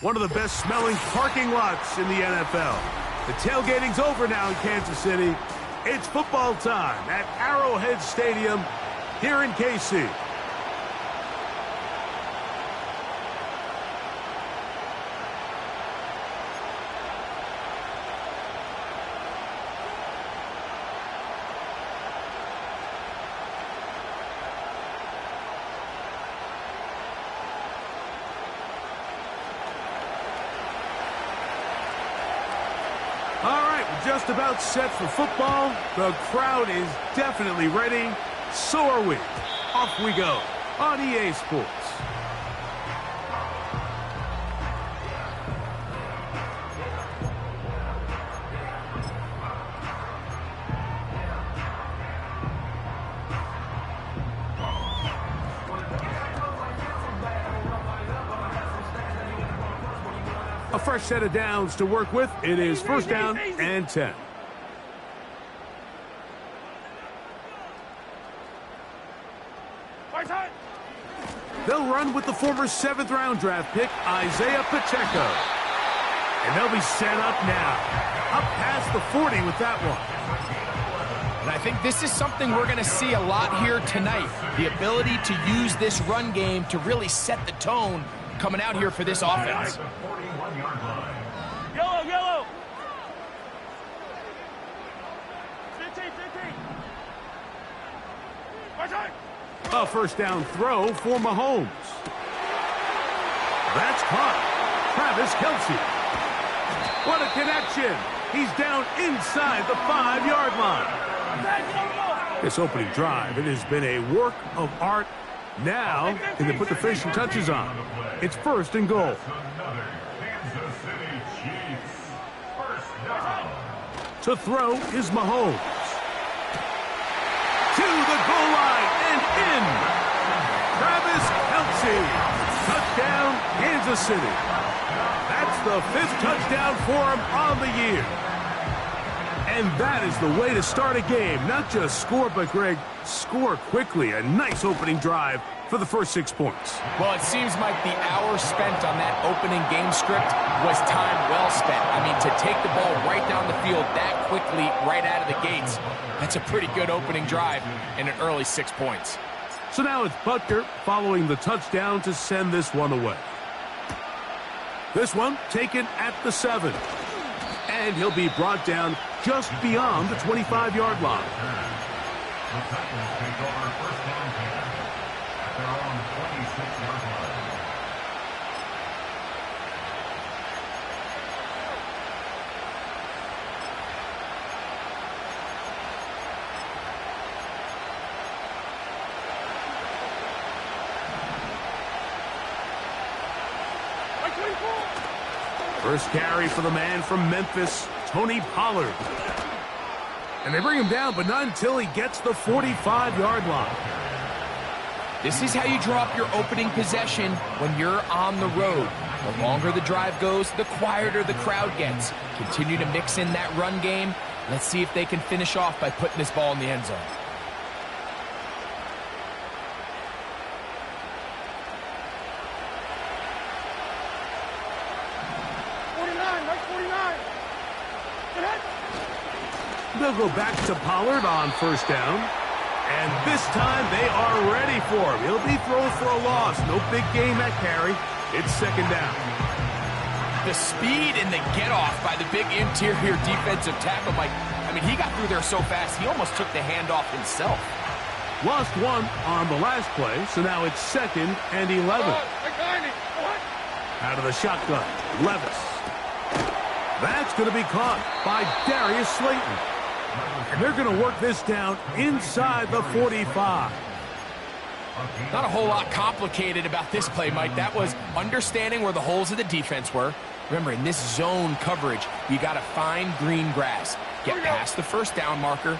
one of the best-smelling parking lots in the NFL. The tailgating's over now in Kansas City. It's football time at Arrowhead Stadium here in KC. Just about set for football. The crowd is definitely ready. So are we. Off we go on EA Sports. A fresh set of downs to work with. It is first down and 10. They'll run with the former 7th-round draft pick, Isaiah Pacheco. And they'll be set up now. Up past the 40 with that one. And I think this is something we're going to see a lot here tonight. The ability to use this run game to really set the tone coming out here for this offense. Yellow, yellow. 15, 15. A first down throw for Mahomes. That's caught. Travis Kelce. What a connection. He's down inside the 5-yard line. This opening drive, it has been a work of art. Now, can they put the finishing touches on? It's first and goal. To throw is Mahomes. To the goal line and in. Travis Kelce. Touchdown, Kansas City. That's the 5th touchdown for him on the year. And that is the way to start a game. Not just score, but, Greg, score quickly. A nice opening drive for the first 6 points. Well, it seems like the hour spent on that opening game script was time well spent. I mean, to take the ball right down the field that quickly right out of the gates, that's a pretty good opening drive and an early 6 points. So now it's Butker following the touchdown to send this one away. This one taken at the 7. And he'll be brought down just beyond the 25-yard line. The Titans take over first down at their own 26-yard line. First carry for the man from Memphis, Tony Pollard. And they bring him down, but not until he gets the 45-yard line. This is how you draw up your opening possession when you're on the road. The longer the drive goes, the quieter the crowd gets. Continue to mix in that run game. Let's see if they can finish off by putting this ball in the end zone. They'll go back to Pollard on first down. And this time they are ready for him. He'll be thrown for a loss. No big gain that carry. It's second down. The speed and the get-off by the big interior defensive tackle, Mike. I mean, he got through there so fast, he almost took the handoff himself. Lost one on the last play, so now it's second and 11. Out of the shotgun, Levis. That's going to be caught by Darius Slayton. And they're going to work this down inside the 45. Not a whole lot complicated about this play, Mike. That was understanding where the holes of the defense were. Remember, in this zone coverage, you got to find green grass. Get past the first down marker,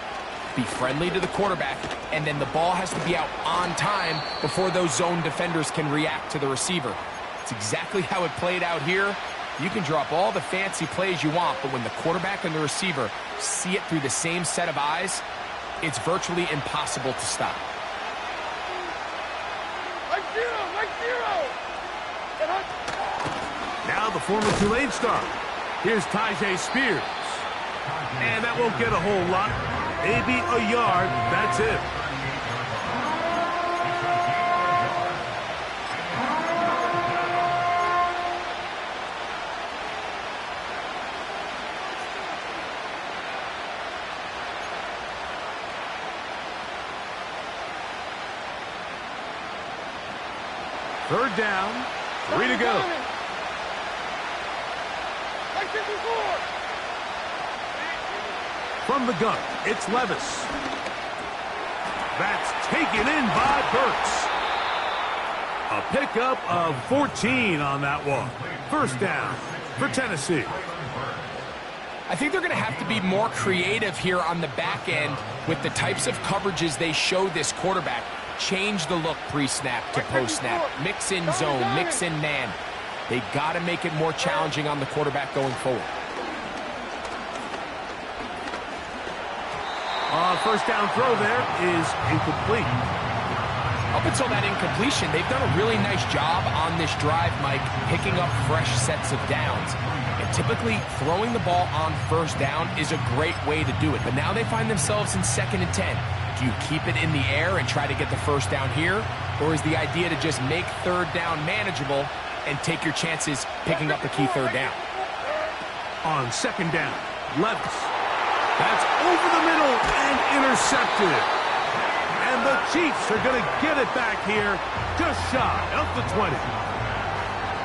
be friendly to the quarterback, and then the ball has to be out on time before those zone defenders can react to the receiver. It's exactly how it played out here. You can drop all the fancy plays you want, but when the quarterback and the receiver see it through the same set of eyes, it's virtually impossible to stop. Now now the former Tulane star. Here's Tyjae Spears. And that won't get a whole lot. Maybe a yard. That's it. Third down, 3 to go. From the gun, it's Levis. That's taken in by Burks. A pickup of 14 on that one. First down for Tennessee. I think they're going to have to be more creative here on the back end with the types of coverages they show this quarterback. Change the look pre-snap to post-snap. Mix in zone, mix in man. They got to make it more challenging on the quarterback going forward. First down throw there is incomplete. Up until that incompletion, they've done a really nice job on this drive, Mike, picking up fresh sets of downs. And typically, throwing the ball on first down is a great way to do it. But now they find themselves in 2nd and 10. Do you keep it in the air and try to get the first down here? Or is the idea to just make third down manageable and take your chances picking up the key third down? On 2nd down, Levis. That's over the middle and intercepted. And the Chiefs are going to get it back here just shy of the 20.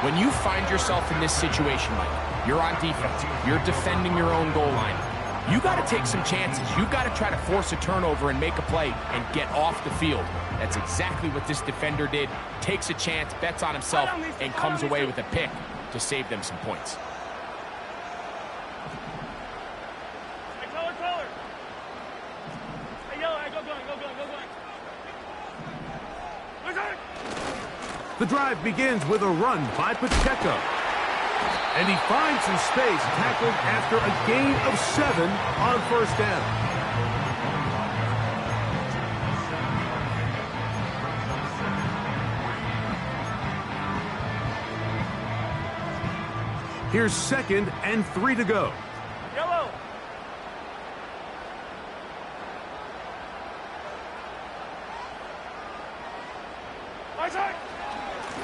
When you find yourself in this situation, Mike, you're on defense, you're defending your own goal line, you got to take some chances. You got to try to force a turnover and make a play and get off the field. That's exactly what this defender did. Takes a chance, bets on himself, and comes away with a pick to save them some points. The drive begins with a run by Pacheco. And he finds some space, tackled after a gain of 7 on first down. Here's 2nd and 3 to go. Yellow.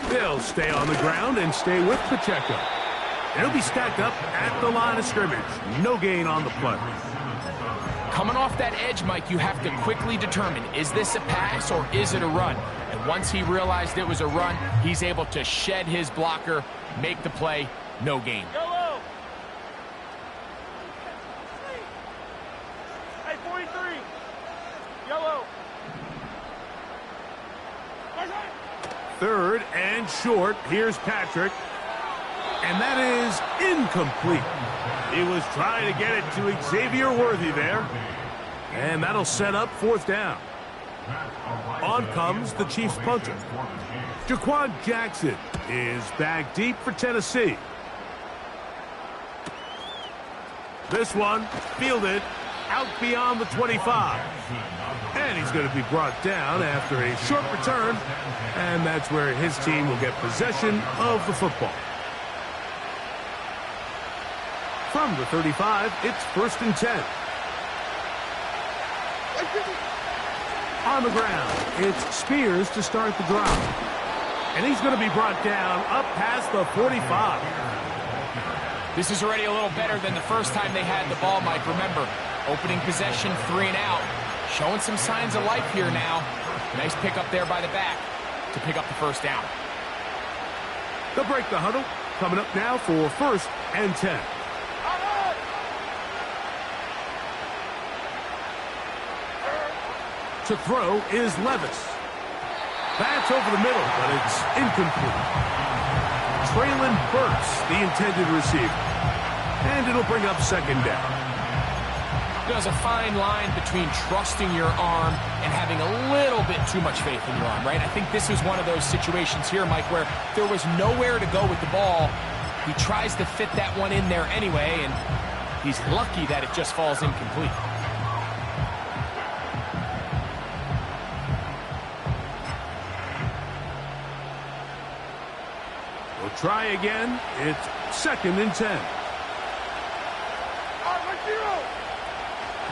They'll stay on the ground and stay with Pacheco. They'll be stacked up at the line of scrimmage. No gain on the play. Coming off that edge, Mike, you have to quickly determine, is this a pass or is it a run? And once he realized it was a run, he's able to shed his blocker, make the play, no gain. Yellow. Hey, 43. Yellow. 3rd and short. Here's Patrick. And that is incomplete. He was trying to get it to Xavier Worthy there. And that'll set up 4th down. On comes the Chiefs punter. Jaquan Jackson is back deep for Tennessee. This one fielded out beyond the 25. And he's going to be brought down after a short return. And that's where his team will get possession of the football. From the 35, it's 1st and 10. On the ground, it's Spears to start the drive. And he's going to be brought down up past the 45. This is already a little better than the first time they had the ball, Mike. Remember, opening possession, 3 and out. Showing some signs of life here now. Nice pick up there by the back to pick up the first down. They'll break the huddle. Coming up now for 1st and 10. To throw is Levis. That's over the middle, but it's incomplete. Traylon Burks, the intended receiver. And it'll bring up 2nd down. There's a fine line between trusting your arm and having a little bit too much faith in your arm, right? I think this is one of those situations here, Mike, where there was nowhere to go with the ball. He tries to fit that one in there anyway, and he's lucky that it just falls incomplete. try again. It's 2nd and 10.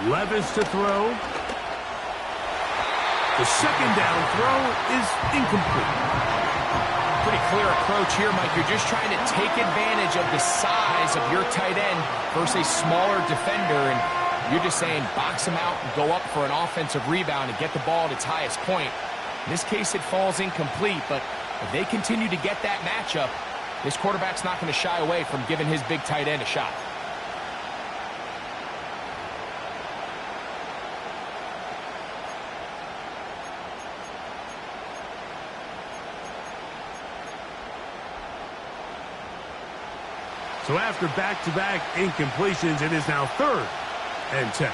Levis to throw. The 2nd down throw is incomplete. Pretty clear approach here, Mike. You're just trying to take advantage of the size of your tight end versus a smaller defender, and you're just saying box him out and go up for an offensive rebound and get the ball at its highest point. In this case, it falls incomplete, but if they continue to get that matchup, this quarterback's not going to shy away from giving his big tight end a shot. So after back-to-back incompletions, it is now 3rd and 10.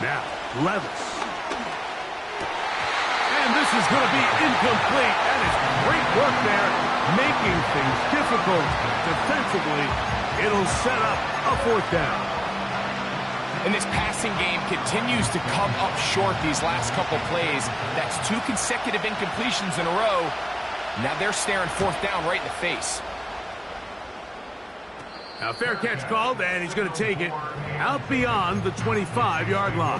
Now, Levis. And this is going to be incomplete. That is great work there, making things difficult defensively. It'll set up a 4th down. And this passing game continues to come up short these last couple plays. That's 2 consecutive incompletions in a row. Now they're staring 4th down right in the face. Now fair catch called, and he's going to take it out beyond the 25-yard line.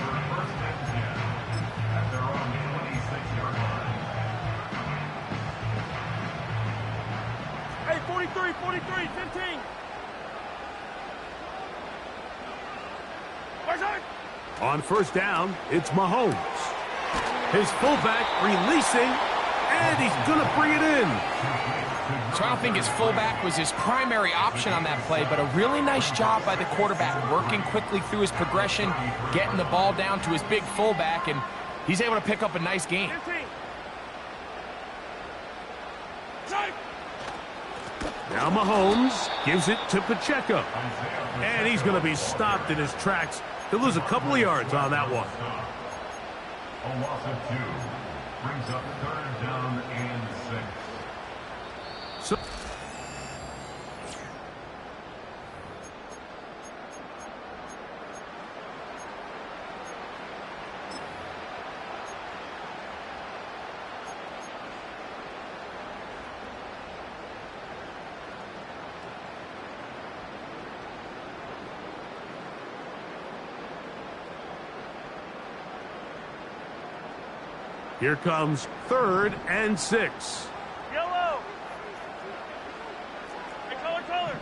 Hey, 43, 43, 15. On 1st down, it's Mahomes. His fullback releasing, and he's going to bring it in. So I don't think his fullback was his primary option on that play, but a really nice job by the quarterback working quickly through his progression, getting the ball down to his big fullback, and he's able to pick up a nice gain. 15. Now Mahomes gives it to Pacheco. And he's going to be stopped in his tracks. He'll lose a couple of yards on that one. A loss of 2 brings up 3rd down and 6. So here comes 3rd and 6. Yellow. Hey, color.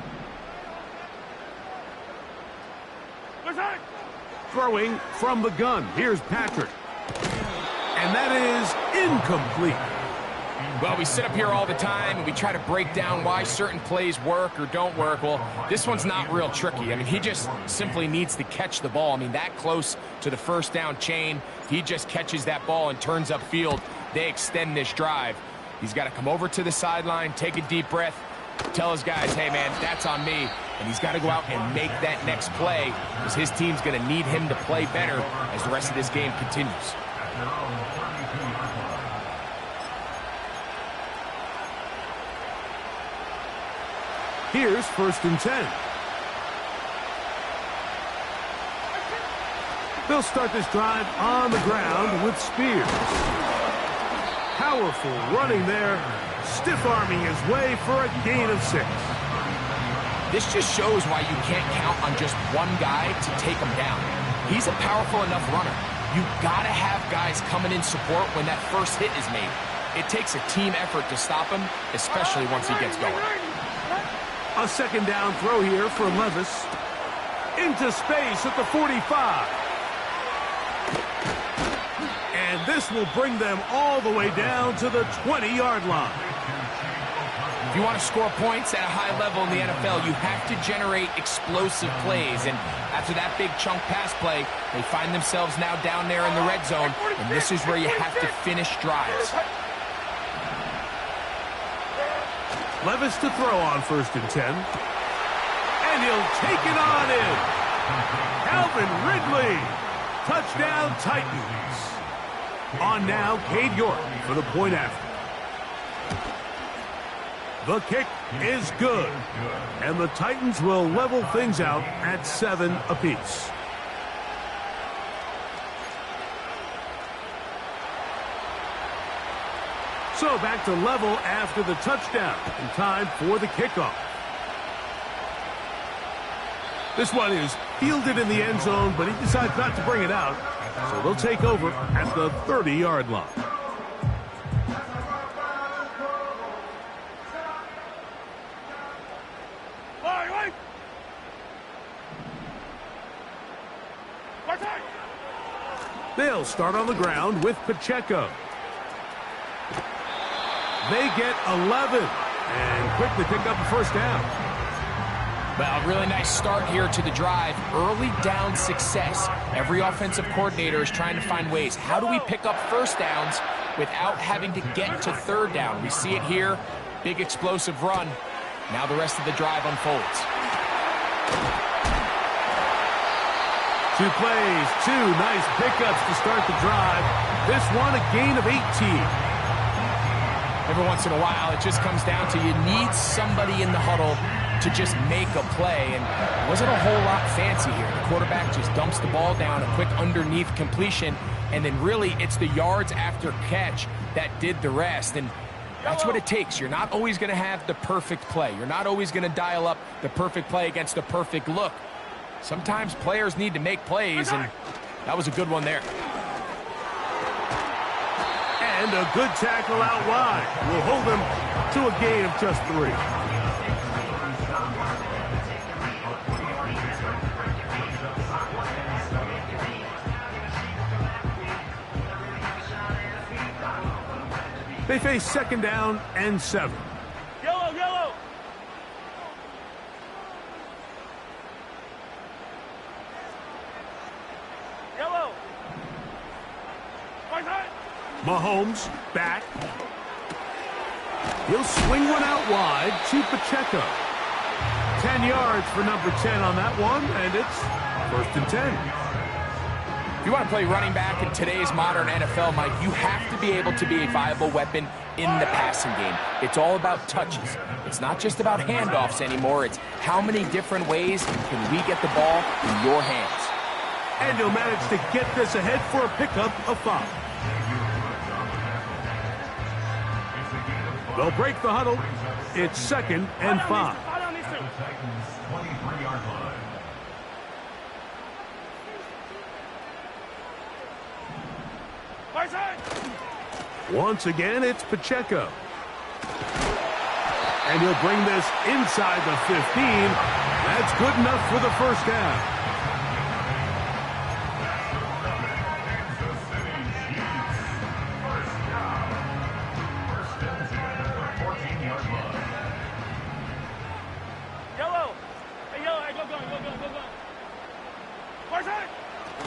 Where's that? Throwing from the gun. Here's Patrick. And that is incomplete. Well, we sit up here all the time and we try to break down why certain plays work or don't work. Well, this one's not real tricky. I mean, he just simply needs to catch the ball. I mean, that close to the 1st down chain, he just catches that ball and turns upfield. They extend this drive. He's got to come over to the sideline, take a deep breath, tell his guys, hey, man, that's on me. And he's got to go out and make that next play because his team's going to need him to play better as the rest of this game continues. Here's 1st and 10. They'll start this drive on the ground with Spears. Powerful running there, stiff-arming his way for a gain of 6. This just shows why you can't count on just one guy to take him down. He's a powerful enough runner. You've got to have guys coming in support when that first hit is made. It takes a team effort to stop him, especially once he gets going. A 2nd down throw here for Levis. Into space at the 45. And this will bring them all the way down to the 20-yard line. If you want to score points at a high level in the NFL, you have to generate explosive plays. And after that big chunk pass play, they find themselves now down there in the red zone. And this is where you have to finish drives. Levis to throw on 1st and 10. And he'll take it on in. Calvin Ridley. Touchdown Titans. On now, Cade York for the point after. The kick is good. And the Titans will level things out at 7 apiece. So back to level after the touchdown, and time for the kickoff. This one is fielded in the end zone, but he decides not to bring it out. So they'll take over at the 30-yard line. They'll start on the ground with Pacheco. They get 11 and quickly pick up a first down. Well, really nice start here to the drive. Early down success. Every offensive coordinator is trying to find ways. How do we pick up first downs without having to get to third down? We see it here. Big explosive run. Now the rest of the drive unfolds. 2 plays, 2 nice pickups to start the drive. This one a gain of 18. Every once in a while, it just comes down to you need somebody in the huddle to just make a play, and it wasn't a whole lot fancy here. The quarterback just dumps the ball down, a quick underneath completion, and then really it's the yards after catch that did the rest, and that's what it takes. You're not always going to have the perfect play. You're not always going to dial up the perfect play against the perfect look. Sometimes players need to make plays, and that was a good one there. And a good tackle out wide will hold them to a gain of just 3. They face 2nd down and 7. Yellow, yellow. Yellow. Right side. Mahomes back. He'll swing one out wide to Pacheco. 10 yards for number 10 on that one, and it's 1st and 10. If you want to play running back in today's modern NFL, Mike, you have to be able to be a viable weapon in the passing game. It's all about touches. It's not just about handoffs anymore. It's how many different ways can we get the ball in your hands. And he'll manage to get this ahead for a pickup of 5. They'll break the huddle. It's 2nd and 5. Once again, it's Pacheco. And he'll bring this inside the 15. That's good enough for the first down.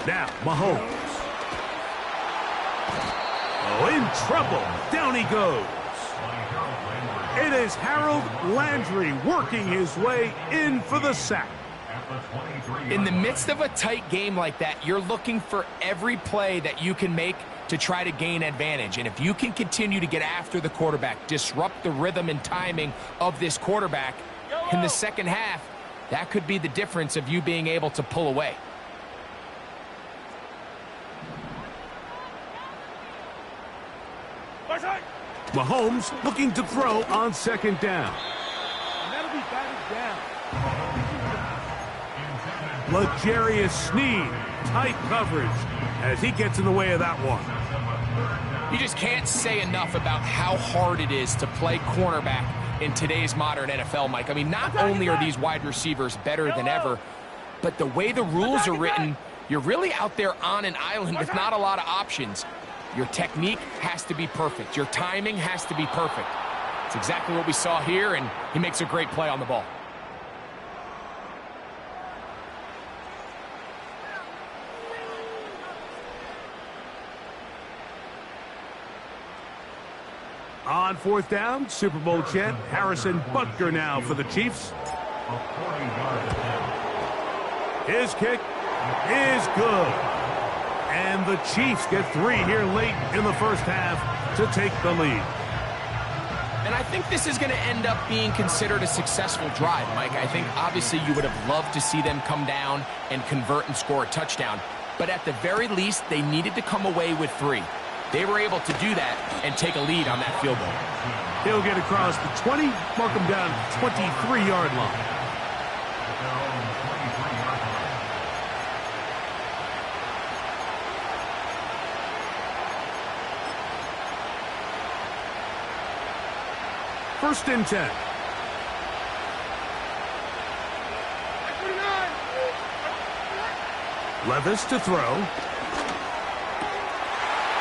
Now, Mahomes. Oh, in trouble. Down he goes. It is Harold Landry working his way in for the sack. In the midst of a tight game like that, you're looking for every play that you can make to try to gain advantage. And if you can continue to get after the quarterback, disrupt the rhythm and timing of this quarterback in the second half, that could be the difference of you being able to pull away. Mahomes looking to throw on 2nd down. And that'll be batted down. L'Jarius Sneed, tight coverage as he gets in the way of that one. You just can't say enough about how hard it is to play cornerback in today's modern NFL, Mike. I mean, not only are these wide receivers better than ever, but the way the rules are written, you're really out there on an island with not a lot of options. Your technique has to be perfect. Your timing has to be perfect. It's exactly what we saw here, and he makes a great play on the ball. On 4th down, Super Bowl champ Harrison Butker now for the Chiefs. His kick is good. And the Chiefs get 3 here late in the first half to take the lead. And I think this is going to end up being considered a successful drive, Mike. I think obviously you would have loved to see them come down and convert and score a touchdown. But at the very least, they needed to come away with 3. They were able to do that and take a lead on that field goal. He'll get across the 20, mark him down 23-yard line. First and 10. Levis to throw.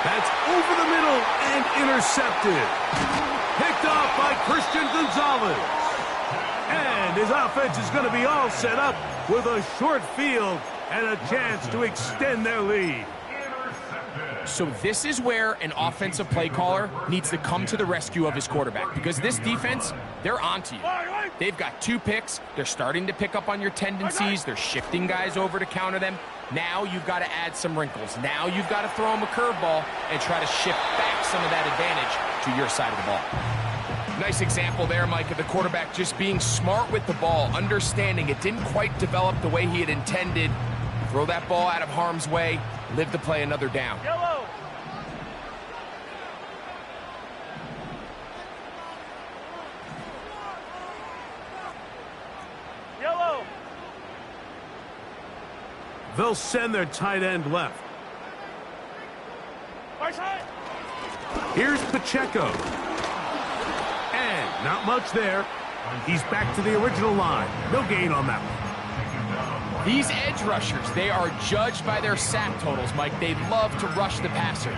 That's over the middle and intercepted. Picked off by Christian Gonzalez. And his offense is going to be all set up with a short field and a chance to extend their lead. So this is where an offensive play caller needs to come to the rescue of his quarterback, because this defense, they're onto you. They've got 2 picks. They're starting to pick up on your tendencies. They're shifting guys over to counter them. Now you've got to add some wrinkles. Now you've got to throw them a curveball and try to shift back some of that advantage to your side of the ball. Nice example there, Mike, of the quarterback just being smart with the ball, understanding it didn't quite develop the way he had intended. Throw that ball out of harm's way, live to play another down. Yellow. Yellow. They'll send their tight end left. Right side. Here's Pacheco. And not much there. He's back to the original line. No gain on that one. These edge rushers, they are judged by their sack totals, Mike. They love to rush the passer.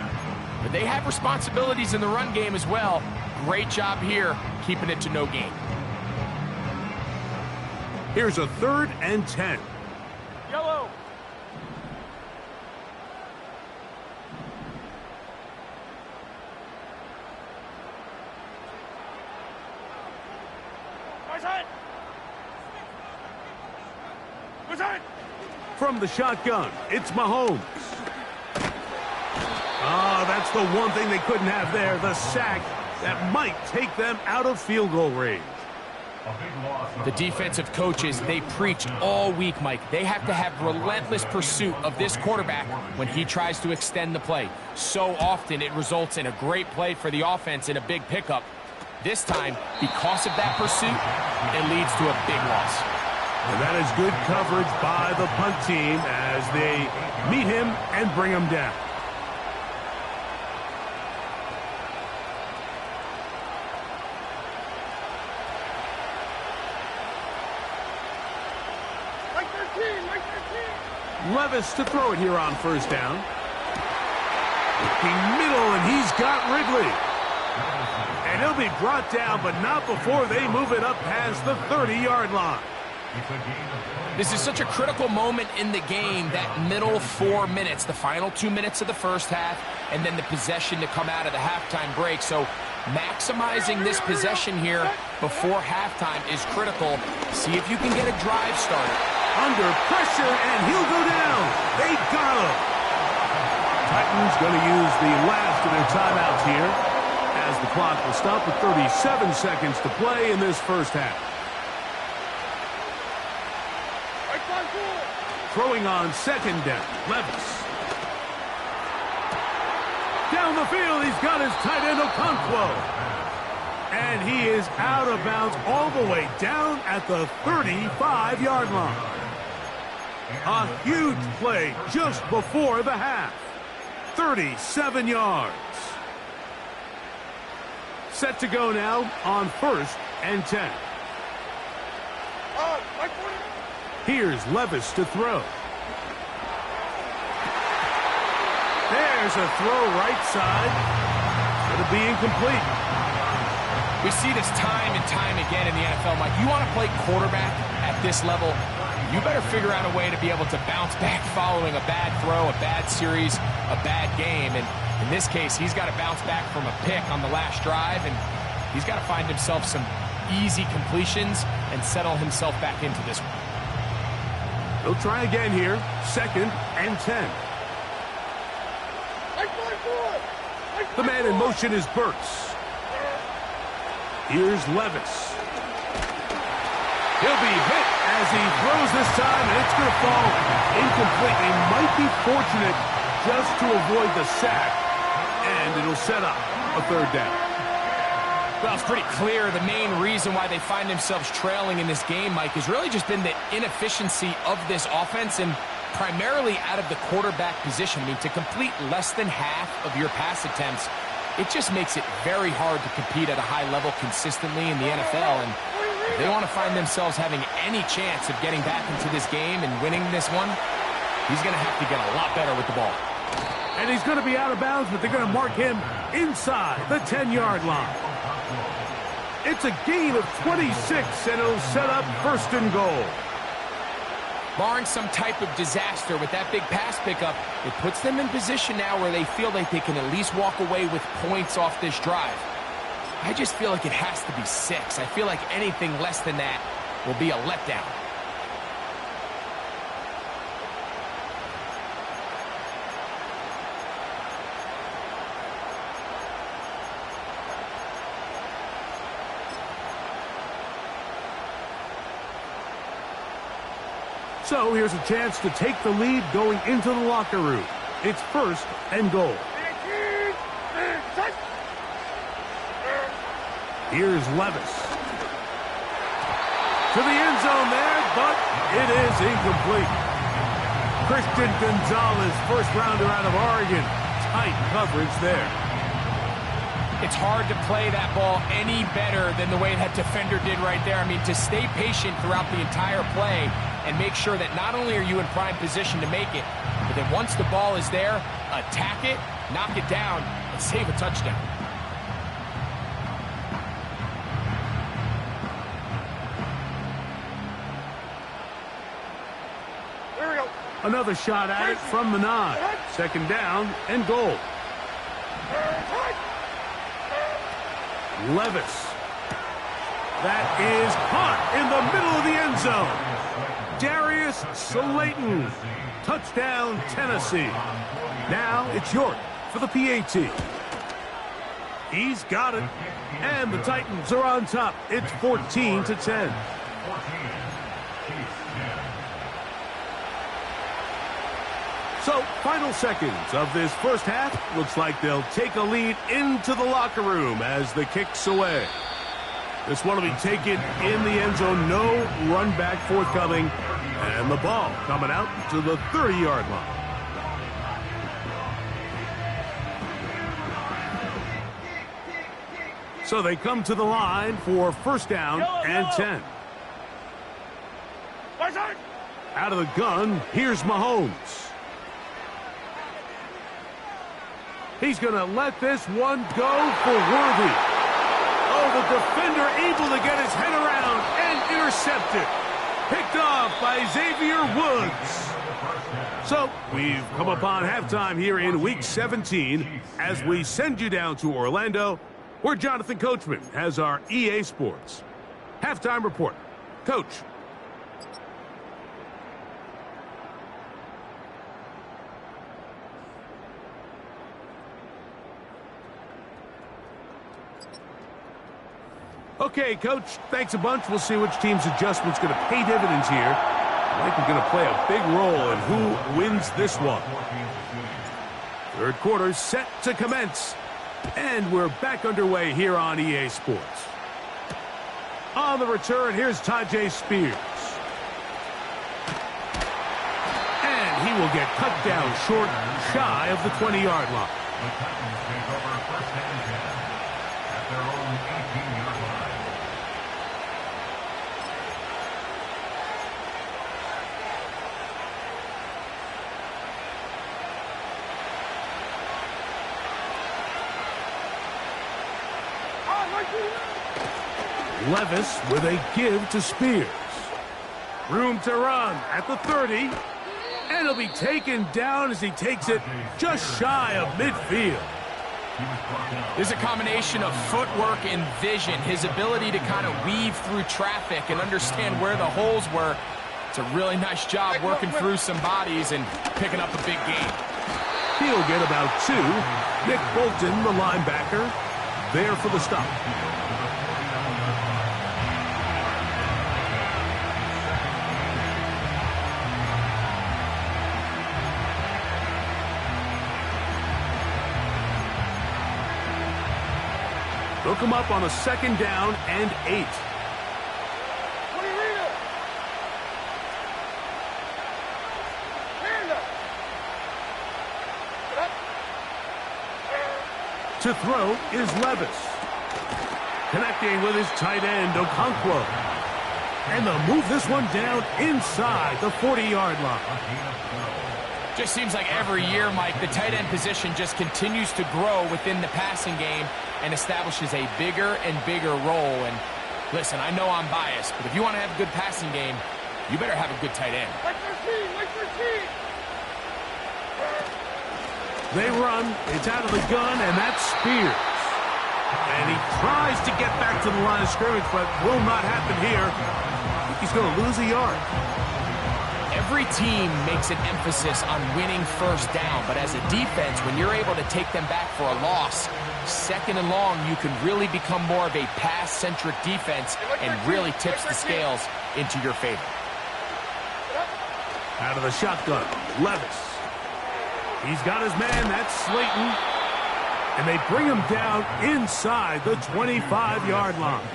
But they have responsibilities in the run game as well. Great job here, keeping it to no gain. Here's a 3rd and 10. Yellow. Right side. Right side. From the shotgun, it's Mahomes. Ah, that's the one thing they couldn't have there, the sack that might take them out of field goal range. The defensive coaches, they preach all week, Mike. They have to have relentless pursuit of this quarterback when he tries to extend the play. So often it results in a great play for the offense and a big pickup. This time, because of that pursuit, it leads to a big loss. And that is good coverage by the punt team as they meet him and bring him down. Levis to throw it here on first down. Looking middle, and he's got Ridley. And he'll be brought down, but not before they move it up past the 30-yard line. This is such a critical moment in the game, that middle 4 minutes, the final 2 minutes of the first half, and then the possession to come out of the halftime break. So maximizing this possession here before halftime is critical. See if you can get a drive started. Under pressure, and he'll go down. They got him. Titans going to use the last of their timeouts here as the clock will stop with 37 seconds to play in this first half. Throwing on second down, Levis. Down the field, he's got his tight end Okonkwo. And he is out of bounds all the way down at the 35-yard line. A huge play just before the half. 37 yards. Set to go now on 1st and 10. Here's Levis to throw. There's a throw right side. Going to be incomplete. We see this time and time again in the NFL, Mike. You want to play quarterback at this level, you better figure out a way to be able to bounce back following a bad throw, a bad series, a bad game. And in this case, he's got to bounce back from a pick on the last drive, and he's got to find himself some easy completions and settle himself back into this one. They'll try again here. 2nd and 10. The man in motion is Burks. Here's Levis. He'll be hit as he throws this time, and it's going to fall incomplete. He might be fortunate just to avoid the sack. and it'll set up a third down. Well, it's pretty clear the main reason why they find themselves trailing in this game, Mike, has really just been the inefficiency of this offense and primarily out of the quarterback position. I mean, to complete less than half of your pass attempts, it just makes it very hard to compete at a high level consistently in the NFL. And if they want to find themselves having any chance of getting back into this game and winning this one, he's going to have to get a lot better with the ball. And he's going to be out of bounds, but they're going to mark him inside the 10-yard line. It's a gain of 26, and it'll set up first and goal. Barring some type of disaster with that big pass pickup, it puts them in position now where they feel like they can at least walk away with points off this drive. I just feel like it has to be 6. I feel like anything less than that will be a letdown. So here's a chance to take the lead going into the locker room. It's first and goal. Here's Levis. To the end zone there, but it is incomplete. Christian Gonzalez, first rounder out of Oregon. Tight coverage there. It's hard to play that ball any better than the way that defender did right there. I mean, to stay patient throughout the entire play and make sure that not only are you in prime position to make it, but then once the ball is there, attack it, knock it down, and save a touchdown. Here we go. Another shot at it from the 9. Second down and goal. Levis. That is caught in the middle of the end zone. Darius Slayton. Touchdown, Tennessee. Now it's York for the PAT. He's got it. And the Titans are on top. It's 14-10. So, final seconds of this first half. Looks like they'll take a lead into the locker room as the kick's away. This one will be taken in the end zone. No run back forthcoming. And the ball coming out to the 30-yard line. So they come to the line for first down and 10. Out of the gun, here's Mahomes. He's going to let this one go for Worthy. Oh, the defender able to get his head around and intercept it. Picked off by Xavier Woods. So we've come upon halftime here in Week 17 as we send you down to Orlando, where Jonathan Coachman has our EA Sports halftime report. Coach. Okay, Coach, thanks a bunch. We'll see which team's adjustment's going to pay dividends here. I think we're going to play a big role in who wins this one. Third quarter set to commence. And we're back underway here on EA Sports. On the return, here's Tyjae Spears. And he will get cut down short, shy of the 20-yard line. The Titans take over first and 10 at their own 18-yard line. Levis with a give to Spears. Room to run at the 30. And he'll be taken down as he takes it just shy of midfield. There's a combination of footwork and vision. His ability to kind of weave through traffic and understand where the holes were. It's a really nice job working through some bodies and picking up a big gain. He'll get about 2. Nick Bolton, the linebacker, there for the stop. come up on a 2nd down and 8. To throw is Levis. Connecting with his tight end, Okonkwo. And they'll move this one down inside the 40-yard line. Just seems like every year, Mike, the tight end position just continues to grow within the passing game and establishes a bigger and bigger role. And listen, I know I'm biased, but if you want to have a good passing game, you better have a good tight end. They run, it's out of the gun, and that's Spears. And he tries to get back to the line of scrimmage, but will not happen here. I think he's going to lose a yard. Every team makes an emphasis on winning first down, but as a defense, when you're able to take them back for a loss, 2nd and long, you can really become more of a pass-centric defense and really tips the scales into your favor. Out of the shotgun, Levis. He's got his man, that's Slayton. And they bring him down inside the 25-yard line.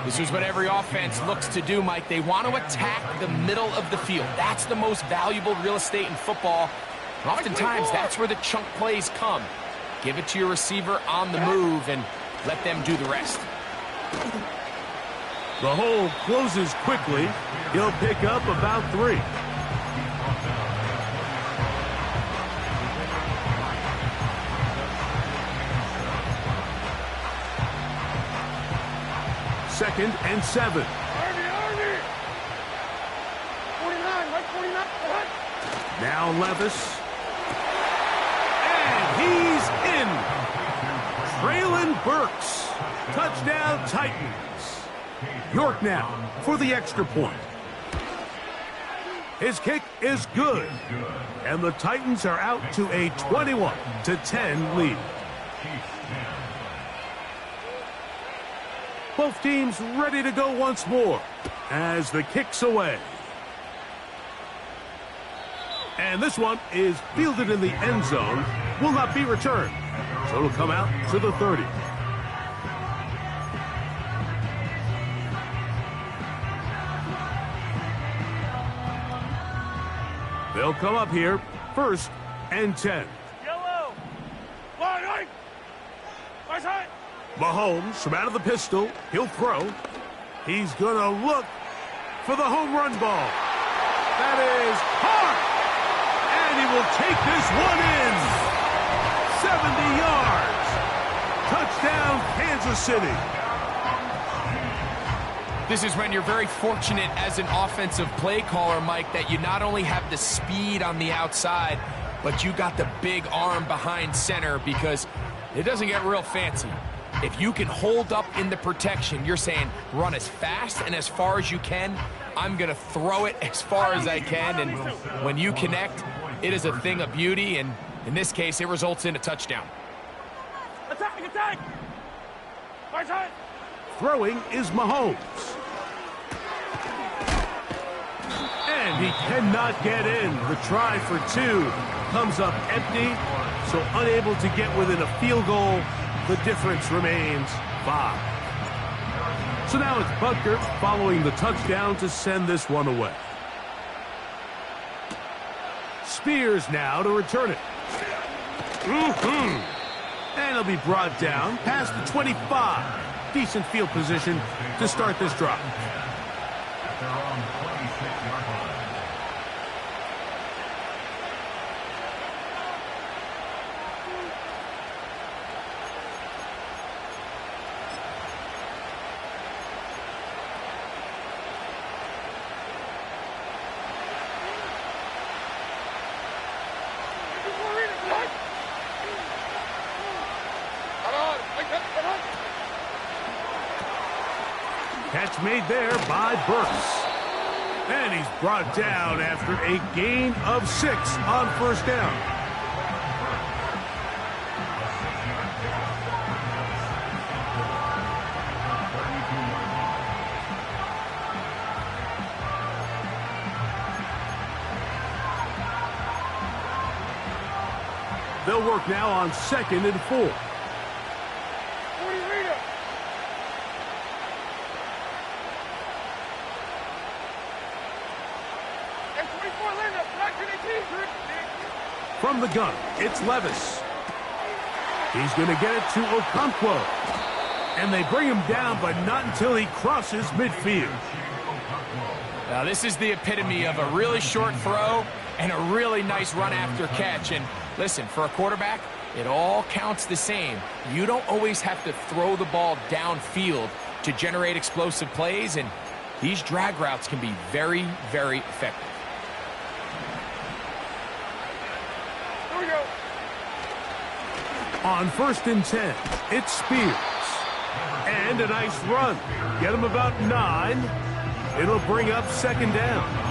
This is what every offense looks to do, Mike. They want to attack the middle of the field. That's the most valuable real estate in football. And oftentimes, that's where the chunk plays come. Give it to your receiver on the move and let them do the rest. The hole closes quickly. He'll pick up about 3. Second and 7. Army! 49, right 49. Now Levis. And he's in. Traylon Burks. Touchdown Titans. York now for the extra point. His kick is good. And the Titans are out to a 21-10 lead. Both teams ready to go once more as the kick's away. And this one is fielded in the end zone, will not be returned. So it'll come out to the 30. They'll come up here, 1st and 10. Yellow. Line. Right side. Mahomes from out of the pistol. He'll throw. He's going to look for the home run ball. That is hard. And he will take this one in. 70 yards. Touchdown, Kansas City. This is when you're very fortunate as an offensive play caller, Mike, that you not only have the speed on the outside, but you got the big arm behind center, because it doesn't get real fancy. If you can hold up in the protection, you're saying run as fast and as far as you can. I'm going to throw it as far as I can. And when you connect, it is a thing of beauty. And in this case, it results in a touchdown. Attack! Right side. Throwing is Mahomes. And he cannot get in. The try for 2 comes up empty, so unable to get within a field goal. The difference remains 5. So now it's Butker following the touchdown to send this one away. Spears now to return it. And he'll be brought down past the 25. Decent field position to start this drive. They're on the 26-yard line. Catch made there by Burks. And he's brought down after a gain of 6 on 1st down. They'll work now on 2nd and 4. 49, From the gun, it's Levis. He's going to get it to Okonkwo. And they bring him down, but not until he crosses midfield. Now, this is the epitome of a really short throw and a really nice run after catch. And listen, for a quarterback, it all counts the same. You don't always have to throw the ball downfield to generate explosive plays, and these drag routes can be very, very effective. Here we go. On 1st and 10, it's Spears. And a nice run. Get him about 9. It'll bring up 2nd down.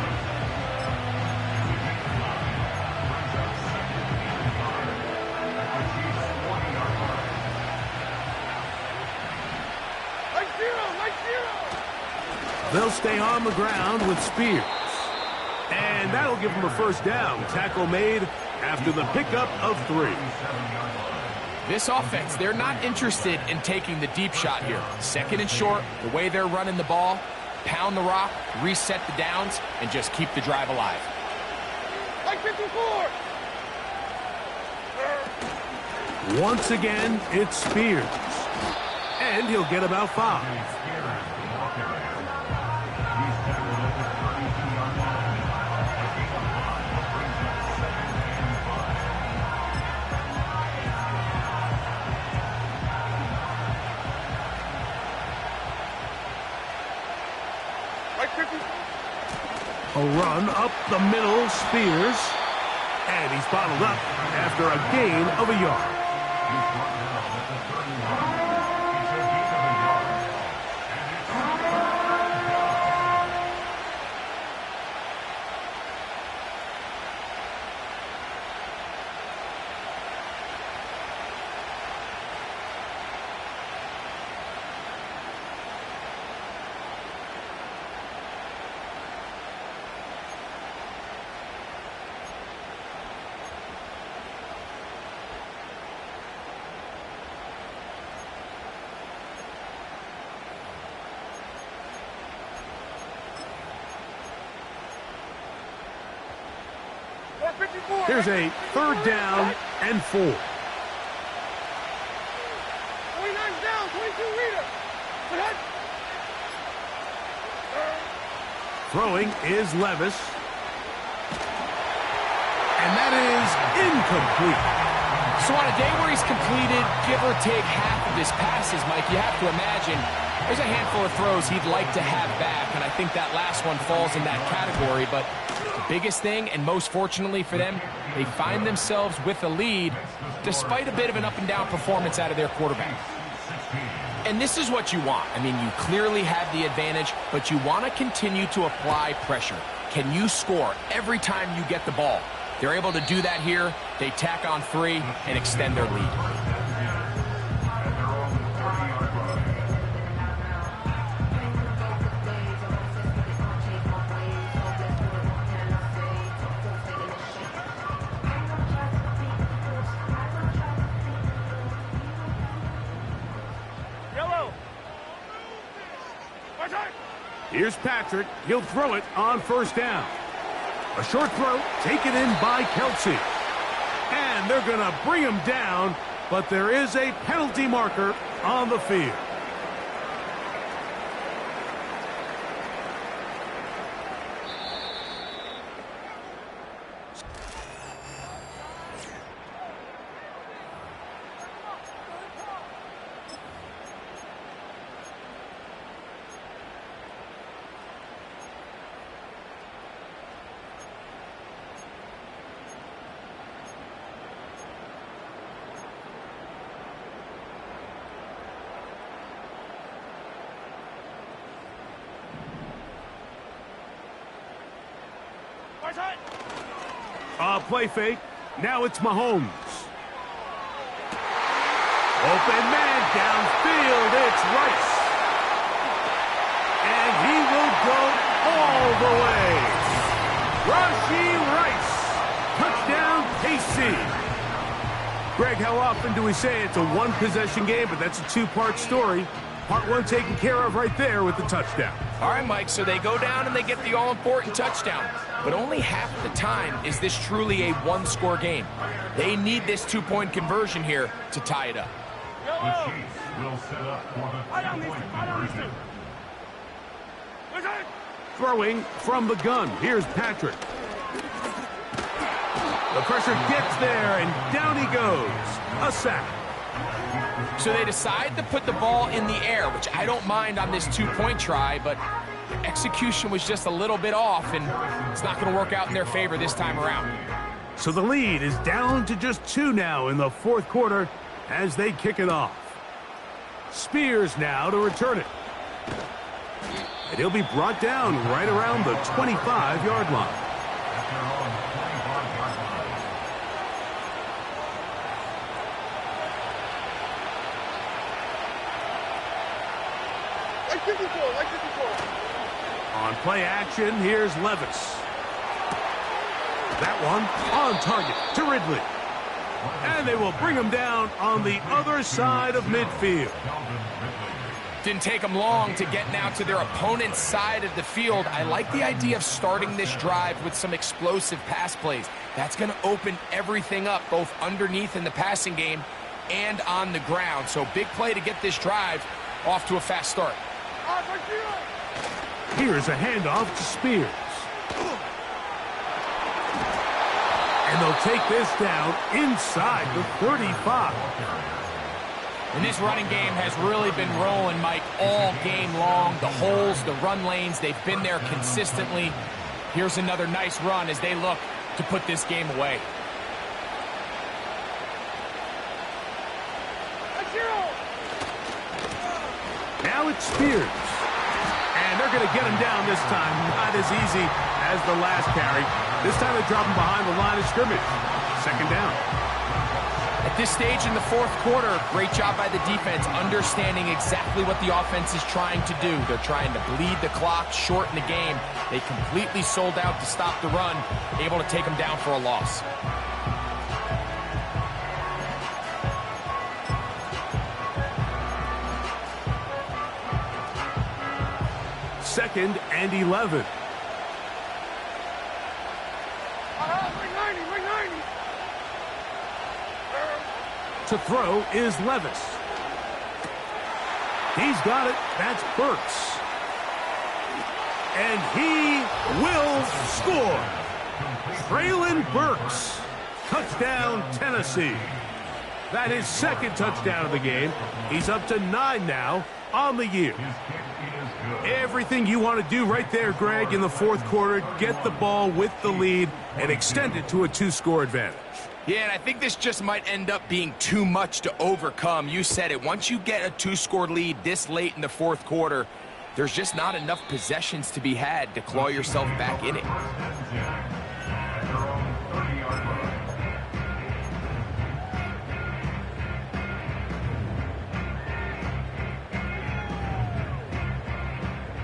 They'll stay on the ground with Spears. And that'll give them a 1st down. Tackle made after the pickup of 3. This offense, they're not interested in taking the deep shot here. 2nd and short, the way they're running the ball, pound the rock, reset the downs, and just keep the drive alive. Like 54. Once again, it's Spears. And he'll get about 5. A run up the middle, Spears. And he's bottled up after a gain of a yard. Here's a 3rd down and 4. 29 down, 22 leader. Throwing is Levis. And that is incomplete. So on a day where he's completed, give or take half of his passes, Mike, you have to imagine there's a handful of throws he'd like to have back, and I think that last one falls in that category. But the biggest thing, and most fortunately for them, they find themselves with a lead despite a bit of an up-and-down performance out of their quarterback. And this is what you want. I mean, you clearly have the advantage, but you want to continue to apply pressure. Can you score every time you get the ball? They're able to do that here. They tack on 3 and extend their lead. Here's Patrick. He'll throw it on 1st down. A short throw taken in by Kelsey. And they're going to bring him down, but there is a penalty marker on the field. Play fake. Now it's Mahomes. Open man downfield. It's Rice. And he will go all the way. Rashee Rice. Touchdown, KC. Greg, how often do we say it's a one-possession game, but that's a 2-part story? Part one taken care of right there with the touchdown. All right, Mike, so they go down and they get the all-important touchdown. But only half the time is this truly a one-score game. They need this two-point conversion here to tie it up. The Chiefs will set up for the two-point conversion. Throwing from the gun. Here's Patrick. The pressure gets there, and down he goes. A sack. So they decide to put the ball in the air, which I don't mind on this two-point try, but the execution was just a little bit off, and it's not going to work out in their favor this time around. So the lead is down to just 2 now in the fourth quarter as they kick it off. Spears now to return it. And he'll be brought down right around the 25-yard line. At their own 25-yard line. Like 54, like 54. On play action, here's Levis. That one on target to Ridley. And they will bring him down on the other side of midfield. Didn't take them long to get now to their opponent's side of the field. I like the idea of starting this drive with some explosive pass plays. That's going to open everything up, both underneath in the passing game and on the ground. So big play to get this drive off to a fast start. Here's a handoff to Spears. And they'll take this down inside the 35. And this running game has really been rolling, Mike, all game long. The holes, the run lanes, they've been there consistently. Here's another nice run as they look to put this game away. Now it's Spears. And they're going to get him down this time. Not as easy as the last carry. This time they drop him behind the line of scrimmage. Second down. At this stage in the fourth quarter, great job by the defense understanding exactly what the offense is trying to do. They're trying to bleed the clock, shorten the game. They completely sold out to stop the run, able to take them down for a loss. Second and 11. To throw is Levis. He's got it. That's Burks. And he will score. Traylon Burks. Touchdown, Tennessee. That is second touchdown of the game. He's up to 9 now on the year. Everything you want to do right there, Greg, in the fourth quarter, get the ball with the lead and extend it to a 2-score advantage. Yeah, and I think this just might end up being too much to overcome. You said it. Once you get a 2-score lead this late in the fourth quarter, there's just not enough possessions to be had to claw yourself back in it.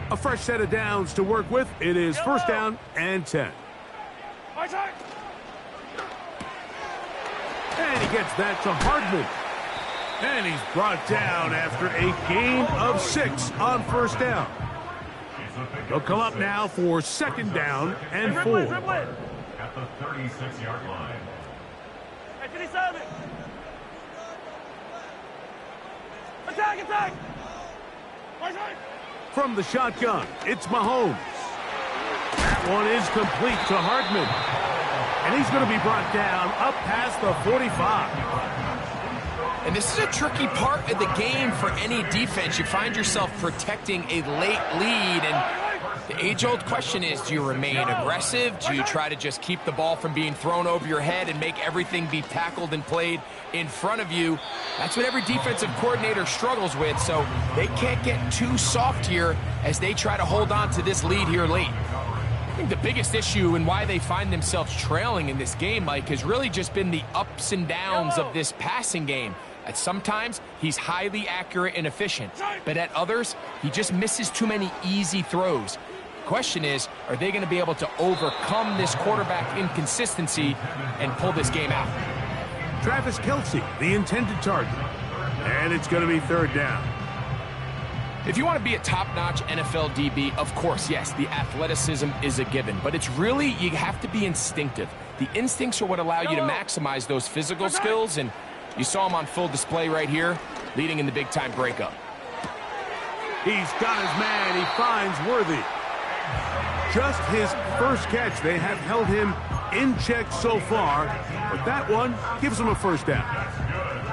A fresh set of downs to work with. It is first down and 10. And he gets that to Hardman. And he's brought down after a gain of 6 on first down. They'll come up now for second down and 4. At the 36-yard line. Attack! From the shotgun, it's Mahomes. That one is complete to Hardman. And he's going to be brought down up past the 45. And this is a tricky part of the game for any defense. You find yourself protecting a late lead, and the age-old question is, do you remain aggressive? Do you try to just keep the ball from being thrown over your head and make everything be tackled and played in front of you? That's what every defensive coordinator struggles with, so they can't get too soft here as they try to hold on to this lead here late. I think the biggest issue and why they find themselves trailing in this game, Mike, has really just been the ups and downs of this passing game. At sometimes, he's highly accurate and efficient, but at others, he just misses too many easy throws. The question is, are they going to be able to overcome this quarterback inconsistency and pull this game out? Travis Kelce, the intended target. And it's going to be third down. If you want to be a top-notch NFL DB, of course, yes, the athleticism is a given. But it's really, you have to be instinctive. The instincts are what allow you to maximize those physical skills, and you saw him on full display right here, leading in the big-time breakup. He's got his man. He finds Worthy. Just his first catch. They have held him in check so far, but that one gives him a first down.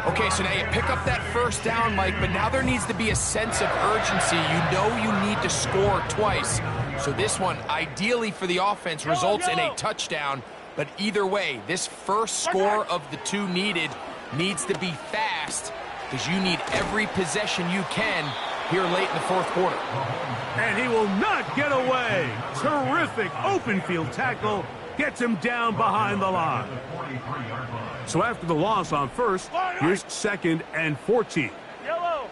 Okay, so now you pick up that first down, Mike, but now there needs to be a sense of urgency. You know you need to score twice. So this one, ideally for the offense, results in a touchdown. But either way, this first score of the two needed needs to be fast because you need every possession you can here late in the fourth quarter. And he will not get away. Terrific open field tackle. Gets him down behind the line. So after the loss on first, here's 2nd and 14. Yellow.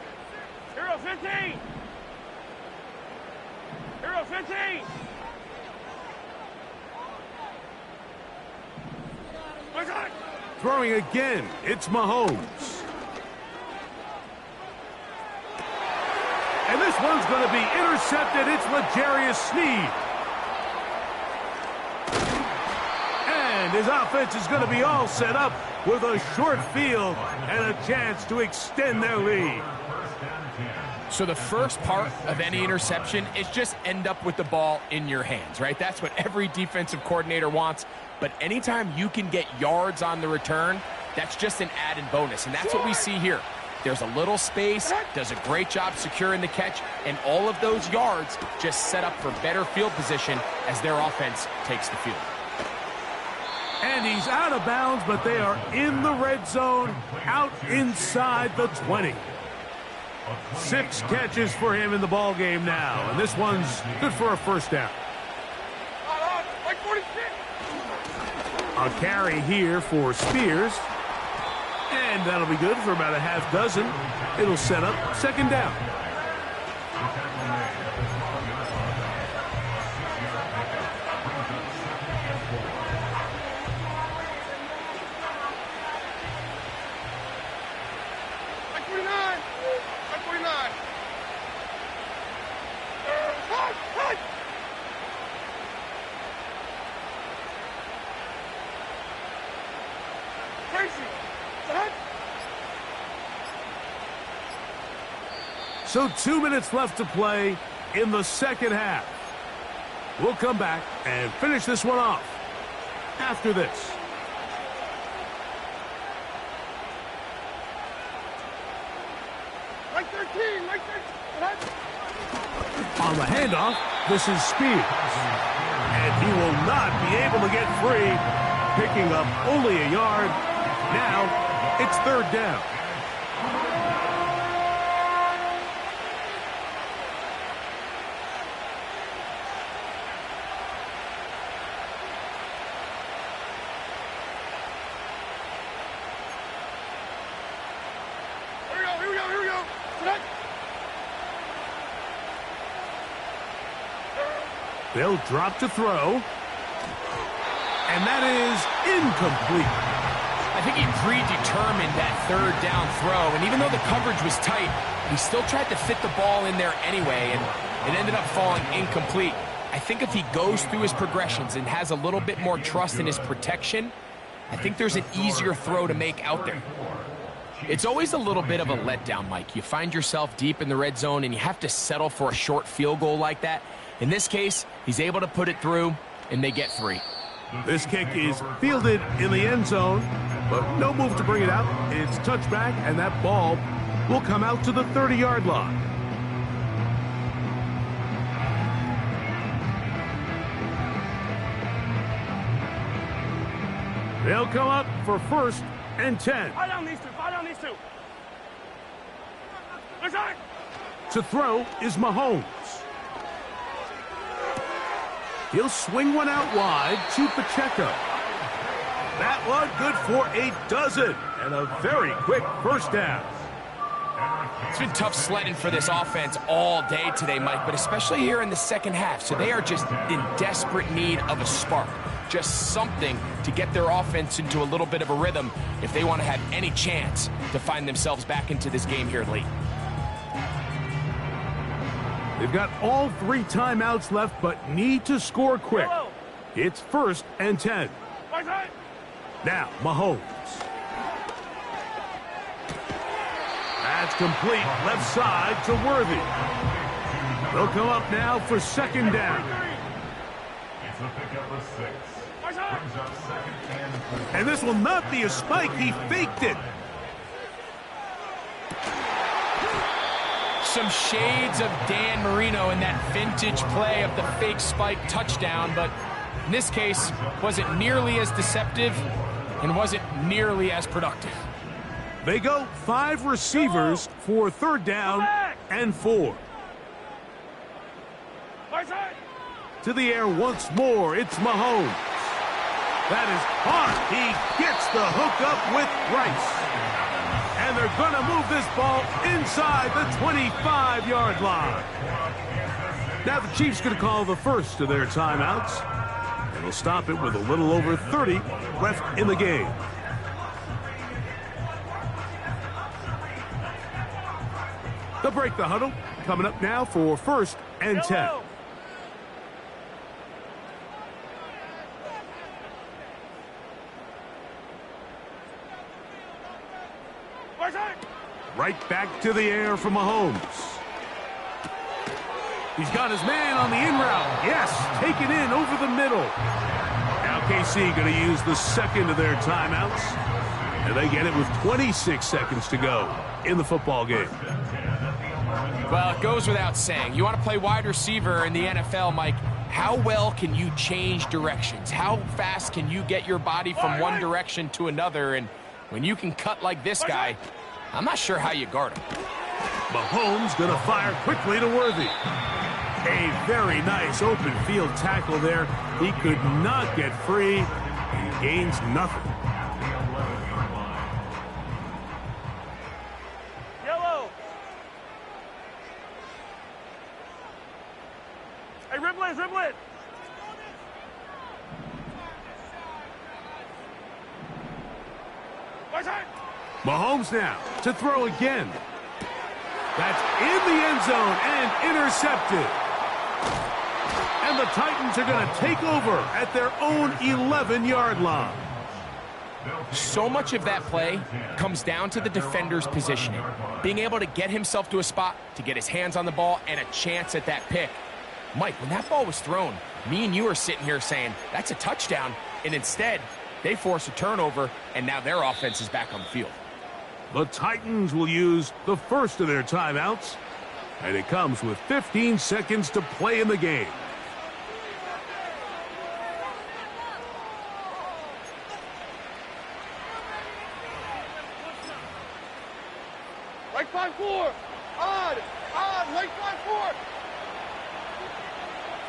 Hero 15. Hero 15. Throwing again, it's Mahomes. And this one's going to be intercepted. It's L'Jarius Sneed. And his offense is going to be all set up with a short field and a chance to extend their lead. So the first part of any interception is just end up with the ball in your hands, right? That's what every defensive coordinator wants. But anytime you can get yards on the return, that's just an added bonus. And that's what we see here. There's a little space, does a great job securing the catch, and all of those yards just set up for better field position as their offense takes the field. And he's out of bounds, but they are in the red zone, out inside the 20. 6 catches for him in the ball game now, and this one's good for a first down. Like 46. A carry here for Spears, and that'll be good for about a half dozen. It'll set up 2nd down. So 2 minutes left to play in the second half. We'll come back and finish this one off after this. Like 13, like 13. On the handoff, this is Spears. And he will not be able to get free, picking up only a yard. Now it's 3rd down. They'll drop to throw. And that is incomplete. I think he predetermined that 3rd down throw, and even though the coverage was tight, he still tried to fit the ball in there anyway, and it ended up falling incomplete. I think if he goes through his progressions and has a little bit more trust in his protection, I think there's an easier throw to make out there. It's always a little bit of a letdown, Mike. You find yourself deep in the red zone, and you have to settle for a short field goal like that. In this case, he's able to put it through, and they get 3. This kick is fielded in the end zone, but no move to bring it out. It's touchback, and that ball will come out to the 30-yard line. They'll come up for 1st and 10. Fire down these two. Fire down these two. To throw is Mahomes. He'll swing one out wide to Pacheco. That one good for a dozen and a very quick first down. It's been tough sledding for this offense all day today, Mike, but especially here in the second half. So they are just in desperate need of a spark, just something to get their offense into a little bit of a rhythm if they want to have any chance to find themselves back into this game here late. They've got all 3 timeouts left, but need to score quick. It's 1st and 10. Now, Mahomes. That's complete. Left side to Worthy. They'll come up now for 2nd down. It's a pickup of 6. Brings up 2nd and 4. And this will not be a spike. He faked it. Some shades of Dan Marino in that vintage play of the fake spike touchdown, but in this case, wasn't nearly as deceptive and wasn't nearly as productive. They go 5 receivers for 3rd down and 4. To the air once more, it's Mahomes. That is hard. He gets the hook up with Rice. And they're going to move this ball inside the 25-yard line. Now the Chiefs going to call the first of their timeouts. And they'll stop it with a little over 30 left in the game. They'll break the huddle. Coming up now for 1st and 10. Right back to the air for Mahomes. He's got his man on the in route. Yes, take it in over the middle. Now KC going to use the 2nd of their timeouts. And they get it with 26 seconds to go in the football game. Well, it goes without saying. You want to play wide receiver in the NFL, Mike. How well can you change directions? How fast can you get your body from one direction to another? And when you can cut like this guy, I'm not sure how you guard him. Mahomes going to fire quickly to Worthy. A very nice open field tackle there. He could not get free. He gains nothing. Yellow. Hey, dribble it, dribble it. Mahomes now to throw again. That's in the end zone and intercepted. And the Titans are going to take over at their own 11-yard line. So much of that play comes down to the defender's positioning. Being able to get himself to a spot, to get his hands on the ball, and a chance at that pick. Mike, when that ball was thrown, me and you are sitting here saying, that's a touchdown. And instead, they force a turnover, and now their offense is back on the field. The Titans will use the first of their timeouts, and it comes with 15 seconds to play in the game. Right 5-4. Odd, right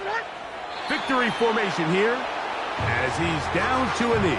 5-4. Victory formation here as he's down to a knee.